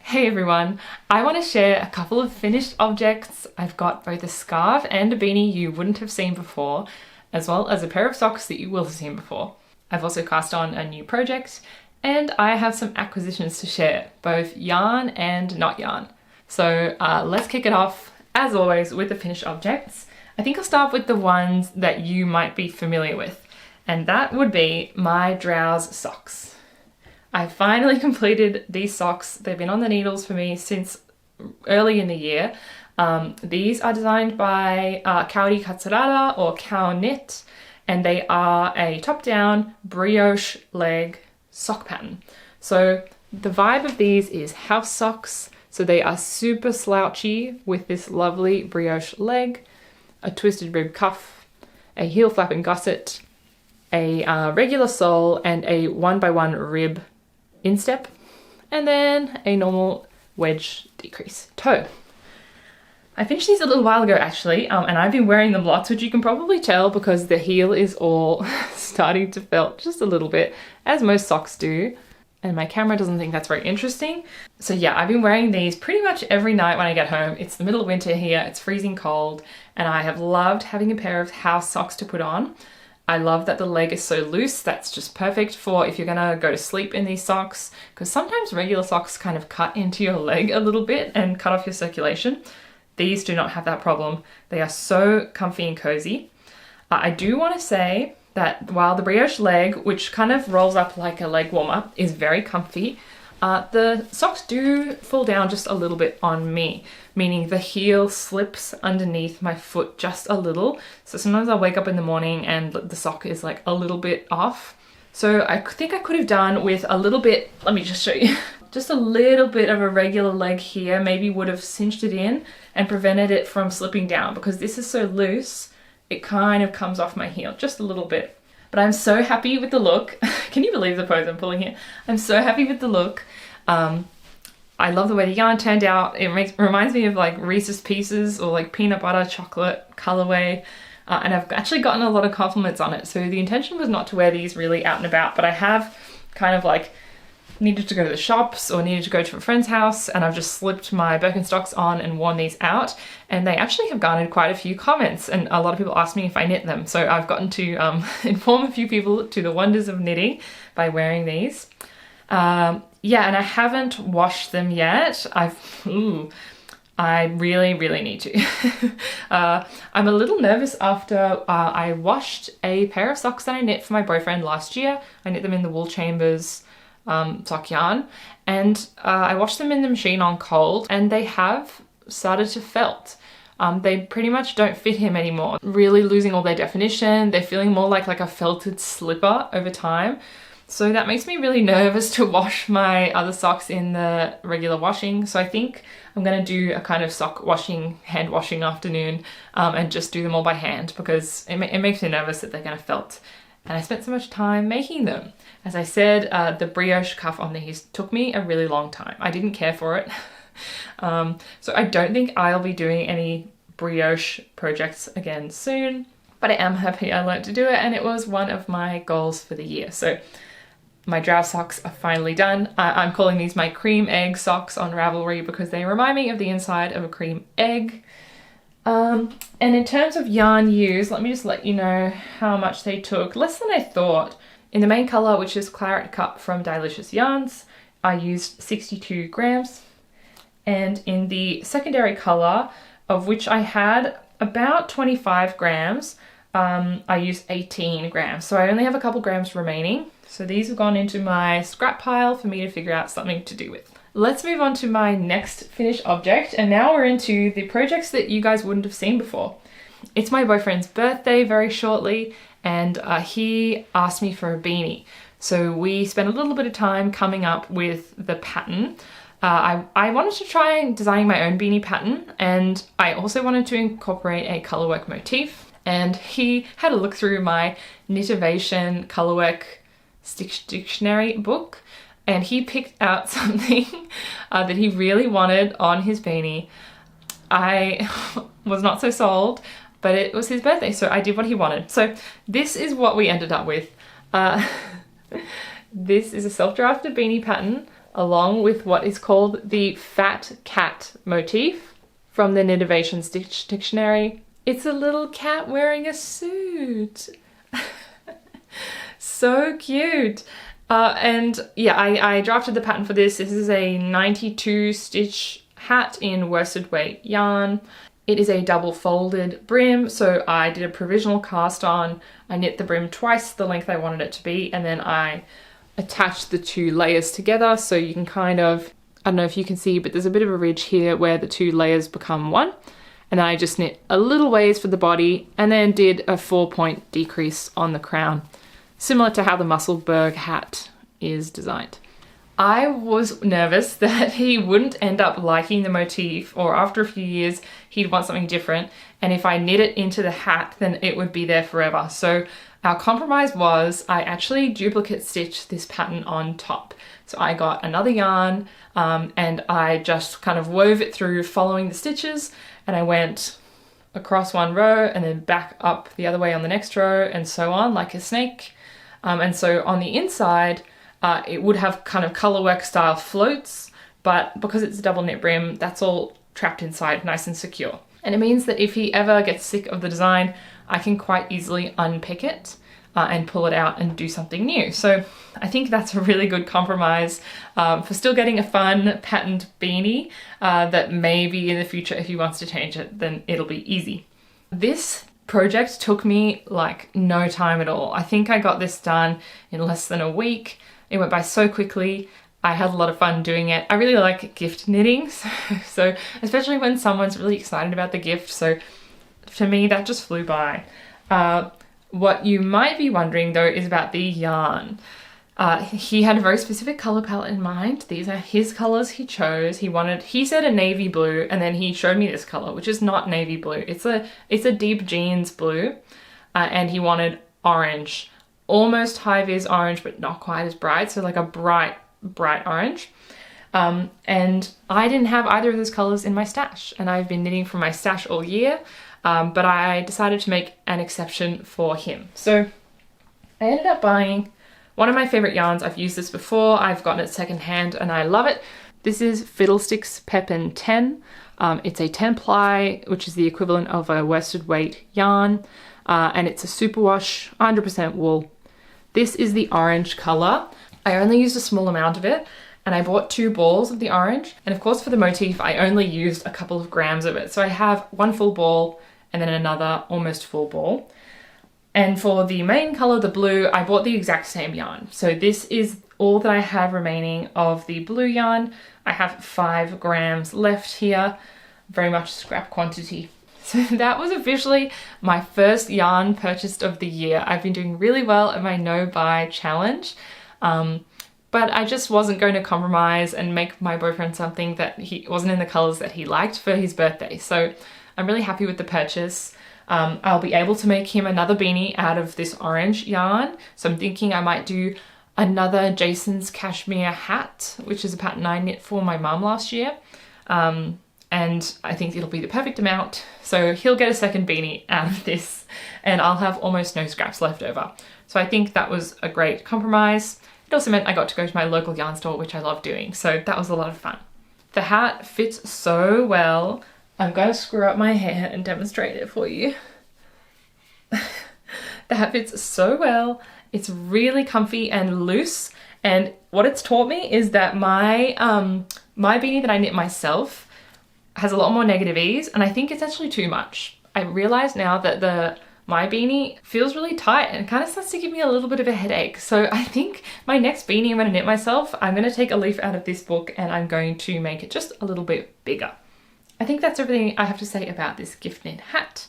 Hey everyone, I want to share a couple of finished objects. I've got both a scarf and a beanie you wouldn't have seen before, as well as a pair of socks that you will have seen before. I've also cast on a new project, and I have some acquisitions to share, both yarn and not yarn. So let's kick it off, as always, with the finished objects. I think I'll start with the ones that you might be familiar with, and that would be my Drowse socks. I finally completed these socks. They've been on the needles for me since early in the year. These are designed by Kaori Katsurada or Cow Knit, and they are a top-down brioche leg sock pattern. So the vibe of these is house socks. So they are super slouchy with this lovely brioche leg, a twisted rib cuff, a heel flap and gusset, a regular sole, and a 1x1 rib instep, and then a normal wedge decrease toe. I finished these a little while ago actually, and I've been wearing them lots, which you can probably tell because the heel is all starting to felt just a little bit, as most socks do, and my camera doesn't think that's very interesting. So yeah, I've been wearing these pretty much every night when I get home. It's the middle of winter here, it's freezing cold, and I have loved having a pair of house socks to put on. I love that the leg is so loose. That's just perfect for if you're gonna go to sleep in these socks, because sometimes regular socks kind of cut into your leg a little bit and cut off your circulation. These do not have that problem. They are so comfy and cozy. I do want to say that while the brioche leg, which kind of rolls up like a leg warmer, is very comfy, the socks do fall down just a little bit on me, meaning the heel slips underneath my foot just a little. So sometimes I'll wake up in the morning and the sock is like a little bit off. So I think I could have done with a little bit, let me just show you, just a little bit of a regular leg here, maybe would have cinched it in and prevented it from slipping down, because this is so loose, it kind of comes off my heel just a little bit. But I'm so happy with the look. Can you believe the pose I'm pulling here? I'm so happy with the look. I love the way the yarn turned out. It reminds me of like Reese's Pieces or like peanut butter chocolate colorway. And I've actually gotten a lot of compliments on it. So the intention was not to wear these really out and about, but I have kind of like needed to go to the shops or needed to go to a friend's house, and I've just slipped my Birkenstocks on and worn these out, and they actually have garnered quite a few comments, and a lot of people ask me if I knit them. So I've gotten to inform a few people to the wonders of knitting by wearing these. Yeah, and I haven't washed them yet. I really need to. I'm a little nervous after I washed a pair of socks that I knit for my boyfriend last year. I knit them in the Wool Chambers sock yarn, and I washed them in the machine on cold, and they have started to felt. They pretty much don't fit him anymore, really losing all their definition. They're feeling more like a felted slipper over time. So that makes me really nervous to wash my other socks in the regular washing. So I think I'm gonna do a kind of sock washing, hand washing afternoon, and just do them all by hand, because it makes me nervous that they're gonna felt. And I spent so much time making them. As I said, the brioche cuff on these took me a really long time. I didn't care for it. So I don't think I'll be doing any brioche projects again soon, but I am happy I learned to do it, and it was one of my goals for the year. So my Drowse socks are finally done. I'm calling these my cream egg socks on Ravelry because they remind me of the inside of a cream egg. And in terms of yarn used, let me just let you know how much they took. Less than I thought. In the main colour, which is Claret Cup from Dilicious Yarns, I used 62 grams. And in the secondary colour, of which I had about 25 grams, I used 18 grams. So I only have a couple grams remaining. So these have gone into my scrap pile for me to figure out something to do with. Let's move on to my next finished object, and now we're into the projects that you guys wouldn't have seen before. It's my boyfriend's birthday very shortly, and he asked me for a beanie. So we spent a little bit of time coming up with the pattern. I wanted to try designing my own beanie pattern, and I also wanted to incorporate a colorwork motif, and he had a look through my Knitivation colorwork Stitch Dictionary book, and he picked out something that he really wanted on his beanie. I was not so sold, but it was his birthday, so I did what he wanted. So this is what we ended up with. This is a self-drafted beanie pattern along with what is called the fat cat motif from the Knittivation Stitch Dictionary. It's a little cat wearing a suit. So cute. And yeah, I drafted the pattern for this. This is a 92 stitch hat in worsted weight yarn. It is a double folded brim, so I did a provisional cast on. I knit the brim twice the length I wanted it to be, and then I attached the two layers together, so you can kind of, I don't know if you can see, but there's a bit of a ridge here where the two layers become one. And then I just knit a little ways for the body and then did a 4-point decrease on the crown, similar to how the Musselburgh hat is designed. I was nervous that he wouldn't end up liking the motif, or after a few years he'd want something different, and if I knit it into the hat then it would be there forever. So our compromise was I actually duplicate stitched this pattern on top. So I got another yarn and I just kind of wove it through following the stitches, and I went across one row and then back up the other way on the next row and so on, like a snake. And so on the inside, it would have kind of colorwork style floats, but because it's a double knit brim, that's all trapped inside nice and secure. And it means that if he ever gets sick of the design, I can quite easily unpick it and pull it out and do something new. So I think that's a really good compromise for still getting a fun patterned beanie that maybe in the future, if he wants to change it, then it'll be easy. This project took me like no time at all. I think I got this done in less than a week. It went by so quickly. I had a lot of fun doing it. I really like gift knitting, so especially when someone's really excited about the gift. So for me, that just flew by. What you might be wondering though is about the yarn. He had a very specific color palette in mind. These are his colors he chose. He said a navy blue, and then he showed me this color, which is not navy blue. It's a deep jeans blue, and he wanted orange, almost high vis orange, but not quite as bright. So like a bright orange. And I didn't have either of those colors in my stash, and I've been knitting from my stash all year. But I decided to make an exception for him. So I ended up buying one of my favorite yarns. I've used this before. I've gotten it secondhand and I love it. This is Fiddlesticks Pepin 10. It's a 10 ply, which is the equivalent of a worsted weight yarn. And it's a superwash, 100% wool. This is the orange color. I only used a small amount of it, and I bought 2 balls of the orange. And of course for the motif, I only used a couple of grams of it. So I have 1 full ball and then another almost full ball. And for the main color, the blue, I bought the exact same yarn. So this is all that I have remaining of the blue yarn. I have 5 grams left here, very much scrap quantity. So that was officially my first yarn purchased of the year. I've been doing really well at my no buy challenge. But I just wasn't going to compromise and make my boyfriend something that he wasn't in the colors that he liked for his birthday. So I'm really happy with the purchase. I'll be able to make him another beanie out of this orange yarn. So I'm thinking I might do another Jason's Cashmere hat, which is a pattern I knit for my mum last year. And I think it'll be the perfect amount. So he'll get a second beanie out of this, and I'll have almost no scraps left over. So I think that was a great compromise. It also meant I got to go to my local yarn store, which I love doing. So that was a lot of fun. The hat fits so well. I'm going to screw up my hair and demonstrate it for you. The hat fits so well. It's really comfy and loose. And what it's taught me is that my beanie that I knit myself has a lot more negative ease, and I think it's actually too much. I realize now that my beanie feels really tight and kind of starts to give me a little bit of a headache. So I think my next beanie I'm going to knit myself, I'm going to take a leaf out of this book and I'm going to make it just a little bit bigger. I think that's everything I have to say about this gift knit hat.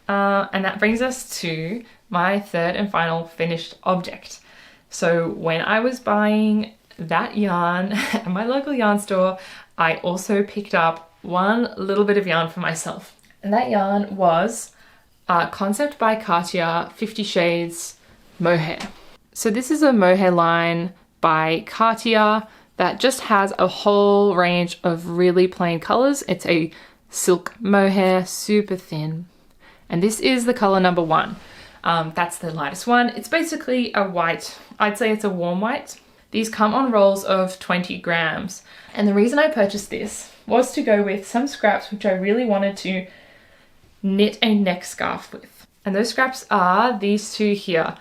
And that brings us to my third and final finished object. So when I was buying that yarn at my local yarn store, I also picked up one little bit of yarn for myself. And that yarn was Concept by Katia 50 Shades Mohair. So this is a mohair line by Katia that just has a whole range of really plain colors. It's a silk mohair, super thin. And this is the color number 1. That's the lightest one. It's basically a white, I'd say it's a warm white. These come on rolls of 20 grams. And the reason I purchased this was to go with some scraps which I really wanted to knit a neck scarf with. And those scraps are these two here.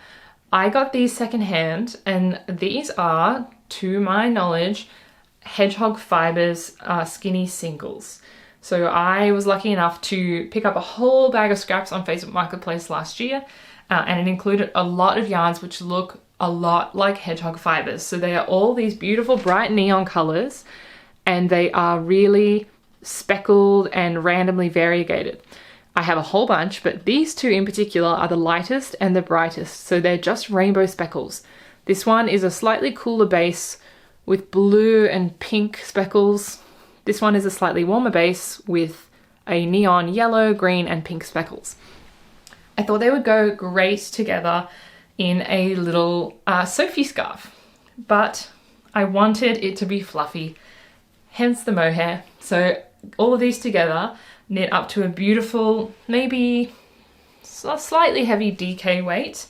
I got these secondhand, and these are, to my knowledge, Hedgehog Fibers skinny singles. So I was lucky enough to pick up a whole bag of scraps on Facebook Marketplace last year, and it included a lot of yarns which look a lot like Hedgehog Fibers. So they are all these beautiful bright neon colors, and they are really speckled and randomly variegated. I have a whole bunch, but these two in particular are the lightest and the brightest, so they're just rainbow speckles. This one is a slightly cooler base with blue and pink speckles. This one is a slightly warmer base with a neon yellow, green, and pink speckles. I thought they would go great together in a little Sophie scarf, but I wanted it to be fluffy, hence the mohair. So all of these together knit up to a beautiful, maybe slightly heavy DK weight,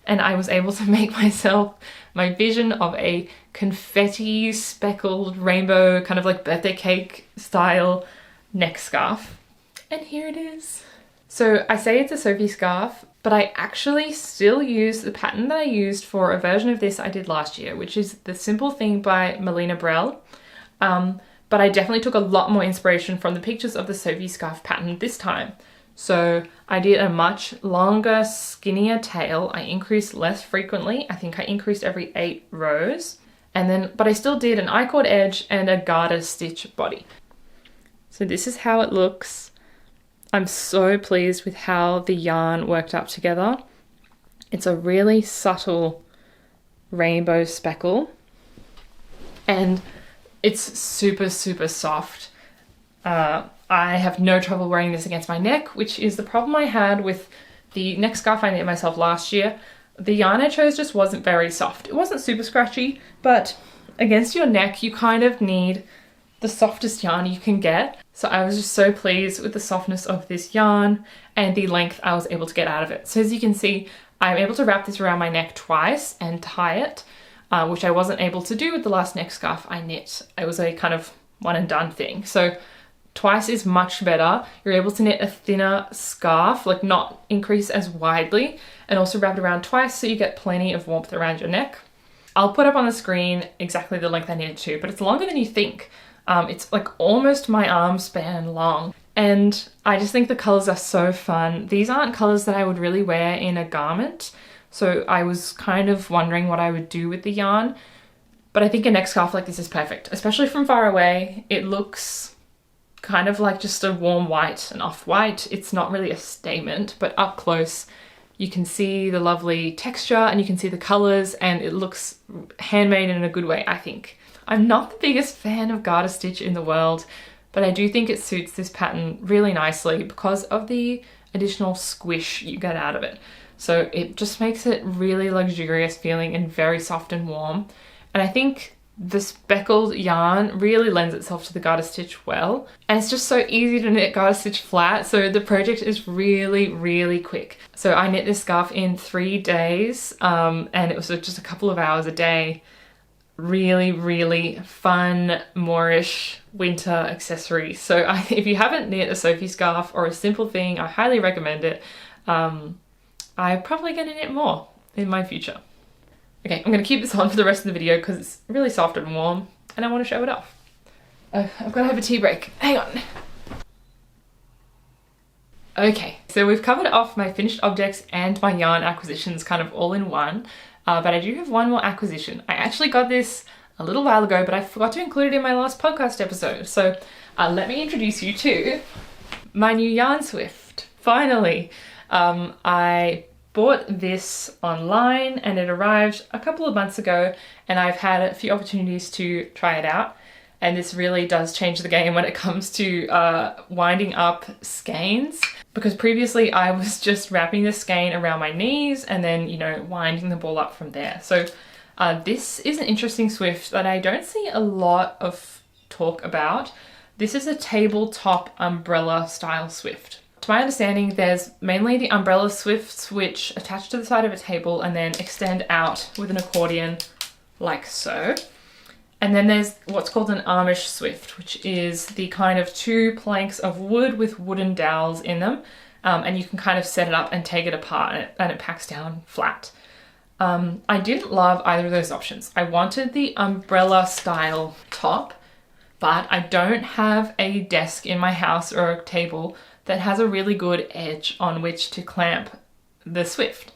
and I was able to make myself my vision of a confetti speckled rainbow kind of like birthday cake style neck scarf. And here it is. So I say it's a Sophie scarf, but I actually still use the pattern that I used for a version of this I did last year, which is The Simple Thing by Melina Brell. But I definitely took a lot more inspiration from the pictures of the Sophie scarf pattern this time. So I did a much longer, skinnier tail. I increased less frequently. I think I increased every 8 rows. But I still did an I-cord edge and a garter stitch body. So this is how it looks. I'm so pleased with how the yarn worked up together. It's a really subtle rainbow speckle, and it's super, super soft. I have no trouble wearing this against my neck, which is the problem I had with the neck scarf I knit myself last year. The yarn I chose just wasn't very soft. It wasn't super scratchy, but against your neck, you kind of need the softest yarn you can get. So I was just so pleased with the softness of this yarn and the length I was able to get out of it. So as you can see, I'm able to wrap this around my neck twice and tie it, which I wasn't able to do with the last neck scarf I knit. It was a kind of one and done thing. So twice is much better. You're able to knit a thinner scarf, like not increase as widely, and also wrap it around twice so you get plenty of warmth around your neck. I'll put up on the screen exactly the length I knitted to, but it's longer than you think. It's like almost my arm span long. And I just think the colors are so fun. These aren't colors that I would really wear in a garment. So I was kind of wondering what I would do with the yarn. But I think a neck scarf like this is perfect, especially from far away. It looks kind of like just a warm white, an off-white. It's not really a statement, but up close you can see the lovely texture and you can see the colors, and it looks handmade in a good way, I think. I'm not the biggest fan of garter stitch in the world, but I do think it suits this pattern really nicely because of the additional squish you get out of it. So it just makes it really luxurious feeling and very soft and warm. And I think the speckled yarn really lends itself to the garter stitch well. And it's just so easy to knit garter stitch flat, so the project is really, really quick. So I knit this scarf in 3 days, and it was just a couple of hours a day. Really, really fun, Moorish winter accessory. So if you haven't knit a Sophie scarf or a Simple Thing, I highly recommend it. I'm probably going to knit more in my future. Okay, I'm going to keep this on for the rest of the video because it's really soft and warm and I want to show it off. I've got to have a tea break. Hang on. Okay, so we've covered off my finished objects and my yarn acquisitions kind of all in one. But I do have one more acquisition. I actually got this a little while ago, but I forgot to include it in my last podcast episode. So let me introduce you to my new yarn swift. Finally, I bought this online and it arrived a couple of months ago, and I've had a few opportunities to try it out. And this really does change the game when it comes to winding up skeins, because previously I was just wrapping the skein around my knees and then, you know, winding the ball up from there. So this is an interesting swift that I don't see a lot of talk about. This is a tabletop umbrella style swift. To my understanding, there's mainly the umbrella swifts which attach to the side of a table and then extend out with an accordion like so. And then there's what's called an Amish swift, which is the kind of 2 planks of wood with wooden dowels in them. And you can kind of set it up and take it apart, and it packs down flat. I didn't love either of those options. I wanted the umbrella style top, but I don't have a desk in my house or a table that has a really good edge on which to clamp the swift.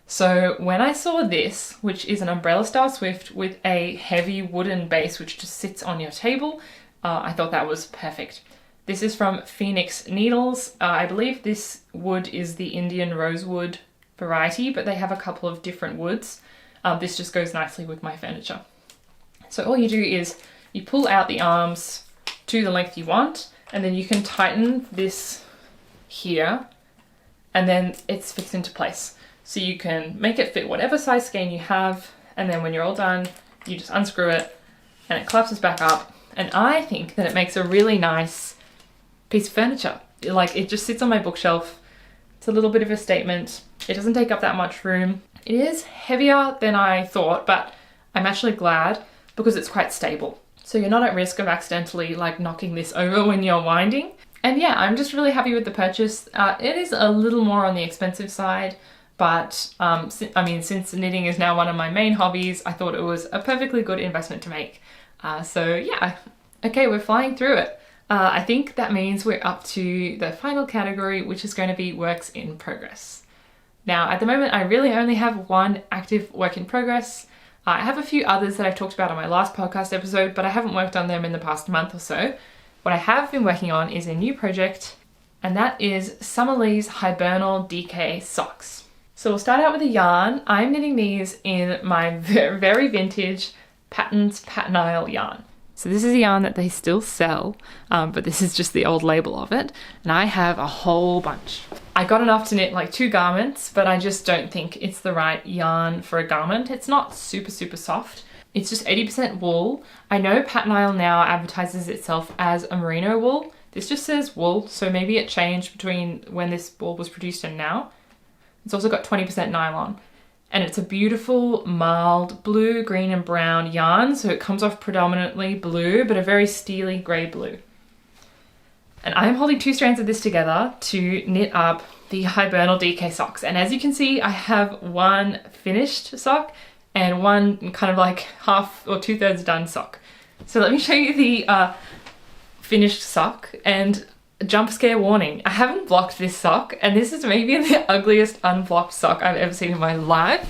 So when I saw this, which is an umbrella style swift with a heavy wooden base which just sits on your table, I thought that was perfect. This is from Phoenix Needles. I believe this wood is the Indian rosewood variety, but they have a couple of different woods. This just goes nicely with my furniture. So all you do is you pull out the arms to the length you want, and then you can tighten this here, and then it's fixed into place. So you can make it fit whatever size skein you have, and then when you're all done, you just unscrew it and it collapses back up. And I think that it makes a really nice piece of furniture. Like, it just sits on my bookshelf. It's a little bit of a statement. It doesn't take up that much room. It is heavier than I thought, but I'm actually glad because it's quite stable. So you're not at risk of accidentally like knocking this over when you're winding. And yeah, I'm just really happy with the purchase. It is a little more on the expensive side, but since knitting is now one of my main hobbies, I thought it was a perfectly good investment to make. So yeah, okay, we're flying through it. I think that means we're up to the final category, which is going to be works in progress. Now, at the moment, I really only have one active work in progress. I have a few others that I've talked about on my last podcast episode, but I haven't worked on them in the past month or so. What I have been working on is a new project, and that is Summer Lee's Hibernal DK socks. So we'll start out with a yarn. I'm knitting these in my very vintage Patterns Patternile yarn. So this is a yarn that they still sell, but this is just the old label of it, and I have a whole bunch. I got enough to knit like 2 garments, but I just don't think it's the right yarn for a garment. It's not super soft. It's just 80% wool. I know Patternile now advertises itself as a merino wool. This just says wool, so maybe it changed between when this wool was produced and now. It's also got 20% nylon. And it's a beautiful, mild blue, green and brown yarn. So it comes off predominantly blue, but a very steely grey blue. And I'm holding 2 strands of this together to knit up the Hibernal DK socks. And as you can see, I have one finished sock and one kind of like half or 2/3 done sock. So let me show you the finished sock, and jump scare warning. I haven't blocked this sock, and this is maybe the ugliest unblocked sock I've ever seen in my life.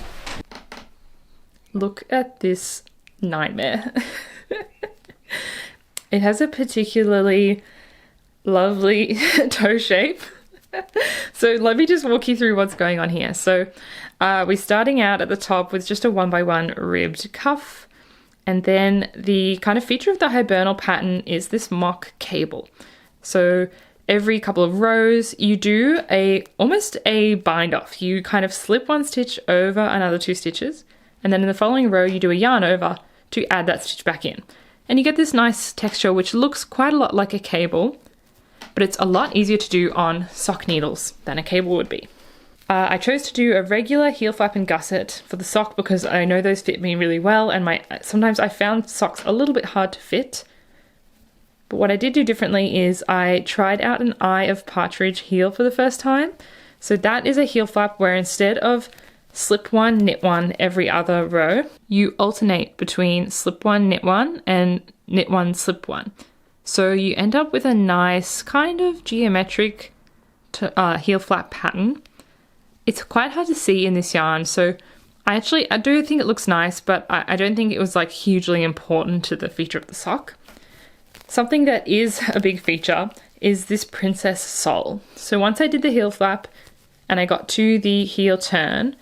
Look at this nightmare. It has a particularly lovely toe shape. So let me just walk you through what's going on here. So we're starting out at the top with just a 1x1 ribbed cuff, and then the kind of feature of the Hibernal pattern is this mock cable. So every couple of rows you do almost a bind off. You kind of slip 1 stitch over another 2 stitches, and then in the following row you do a yarn over to add that stitch back in. And you get this nice texture which looks quite a lot like a cable, but it's a lot easier to do on sock needles than a cable would be. I chose to do a regular heel flap and gusset for the sock because I know those fit me really well, and sometimes I found socks a little bit hard to fit. But what I did do differently is I tried out an Eye of Partridge heel for the first time. So that is a heel flap where instead of slip 1, knit 1 every other row, you alternate between slip 1, knit 1 and knit 1, slip 1. So you end up with a nice kind of geometric heel flap pattern. It's quite hard to see in this yarn, so I do think it looks nice, but I don't think it was like hugely important to the feature of the sock. Something that is a big feature is this princess sole. So once I did the heel flap and I got to the heel turn,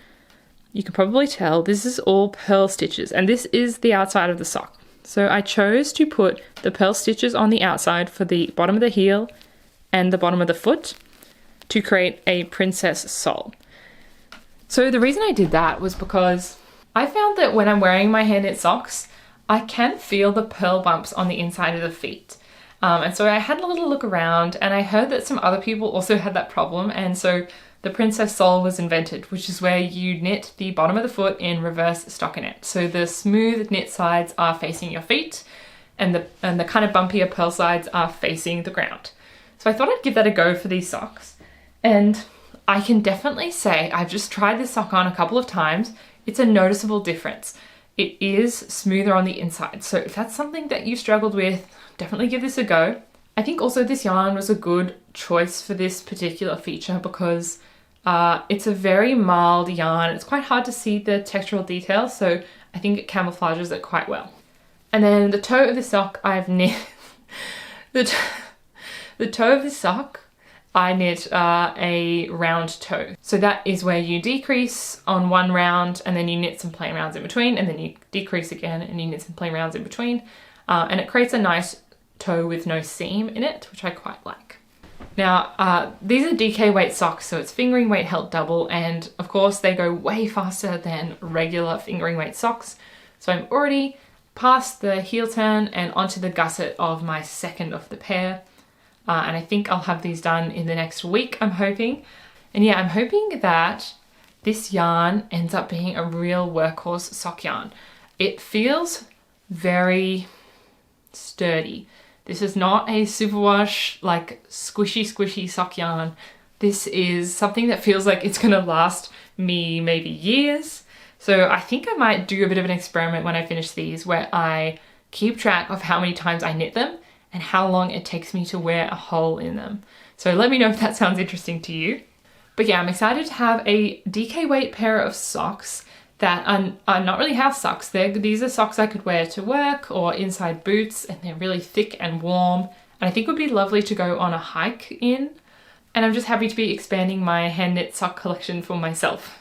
you can probably tell this is all purl stitches, and this is the outside of the sock. So I chose to put the purl stitches on the outside for the bottom of the heel and the bottom of the foot to create a princess sole. So the reason I did that was because I found that when I'm wearing my hand knit socks, I can feel the purl bumps on the inside of the feet. And so I had a little look around, and I heard that some other people also had that problem. And so the princess sole was invented, which is where you knit the bottom of the foot in reverse stockinette. So the smooth knit sides are facing your feet and the kind of bumpier pearl sides are facing the ground. So I thought I'd give that a go for these socks. And I can definitely say I've just tried this sock on a couple of times. It's a noticeable difference. It is smoother on the inside. So if that's something that you struggled with, definitely give this a go. I think also this yarn was a good choice for this particular feature because it's a very mild yarn. It's quite hard to see the textural detail, so I think it camouflages it quite well. And then the toe of the sock I've knit. the toe of the sock I knit a round toe. So that is where you decrease on one round and then you knit some plain rounds in between, and then you decrease again and you knit some plain rounds in between. And it creates a nice toe with no seam in it, which I quite like. Now, these are DK weight socks, so it's fingering weight held double, and of course they go way faster than regular fingering weight socks. So I'm already past the heel turn and onto the gusset of my second of the pair. And I think I'll have these done in the next week, I'm hoping. And yeah, I'm hoping that this yarn ends up being a real workhorse sock yarn. It feels very sturdy. This is not a superwash, like squishy sock yarn. This is something that feels like it's gonna last me maybe years. So I think I might do a bit of an experiment when I finish these where I keep track of how many times I knit them and how long it takes me to wear a hole in them. So let me know if that sounds interesting to you. But yeah, I'm excited to have a DK weight pair of socks that are not really house socks. These are socks I could wear to work or inside boots, and they're really thick and warm. And I think would be lovely to go on a hike in. And I'm just happy to be expanding my hand knit sock collection for myself.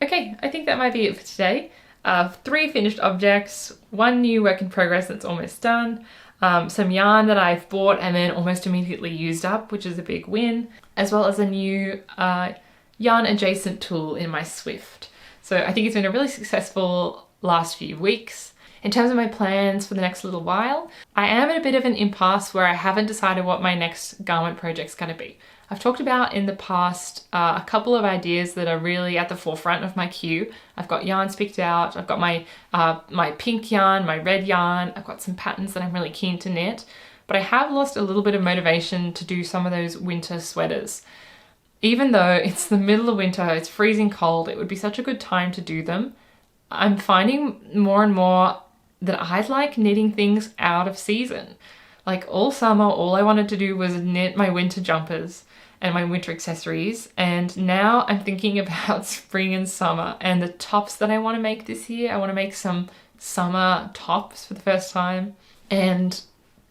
Okay, I think that might be it for today. 3 finished objects, 1 new work in progress that's almost done, some yarn that I've bought and then almost immediately used up, which is a big win, as well as a new yarn adjacent tool in my Swift. So I think it's been a really successful last few weeks. In terms of my plans for the next little while, I am at a bit of an impasse where I haven't decided what my next garment project's going to be. I've talked about in the past a couple of ideas that are really at the forefront of my queue. I've got yarns picked out, I've got my pink yarn, my red yarn, I've got some patterns that I'm really keen to knit, but I have lost a little bit of motivation to do some of those winter sweaters. Even though it's the middle of winter, it's freezing cold, it would be such a good time to do them. I'm finding more and more that I'd like knitting things out of season. Like all summer, all I wanted to do was knit my winter jumpers and my winter accessories. And now I'm thinking about spring and summer and the tops that I want to make this year. I want to make some summer tops for the first time. And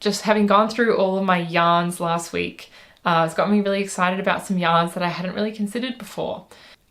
just having gone through all of my yarns last week, it's got me really excited about some yarns that I hadn't really considered before.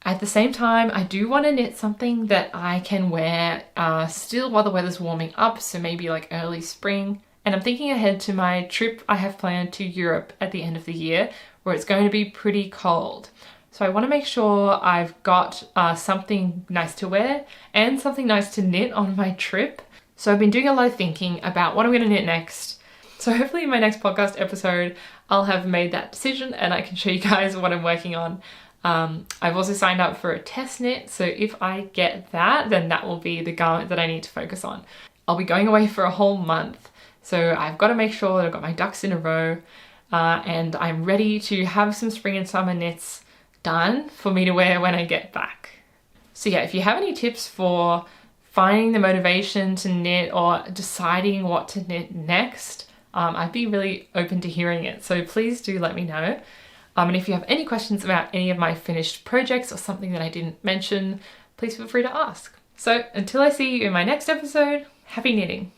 At the same time, I do want to knit something that I can wear still while the weather's warming up, so maybe like early spring. And I'm thinking ahead to my trip I have planned to Europe at the end of the year, where it's going to be pretty cold. So I want to make sure I've got something nice to wear and something nice to knit on my trip. So I've been doing a lot of thinking about what I'm going to knit next. So hopefully in my next podcast episode, I'll have made that decision and I can show you guys what I'm working on. I've also signed up for a test knit, so if I get that, then that will be the garment that I need to focus on. I'll be going away for a whole month, so I've got to make sure that I've got my ducks in a row, and I'm ready to have some spring and summer knits done for me to wear when I get back. So yeah, if you have any tips for finding the motivation to knit or deciding what to knit next, I'd be really open to hearing it, so please do let me know. And if you have any questions about any of my finished projects or something that I didn't mention, please feel free to ask. So until I see you in my next episode, happy knitting!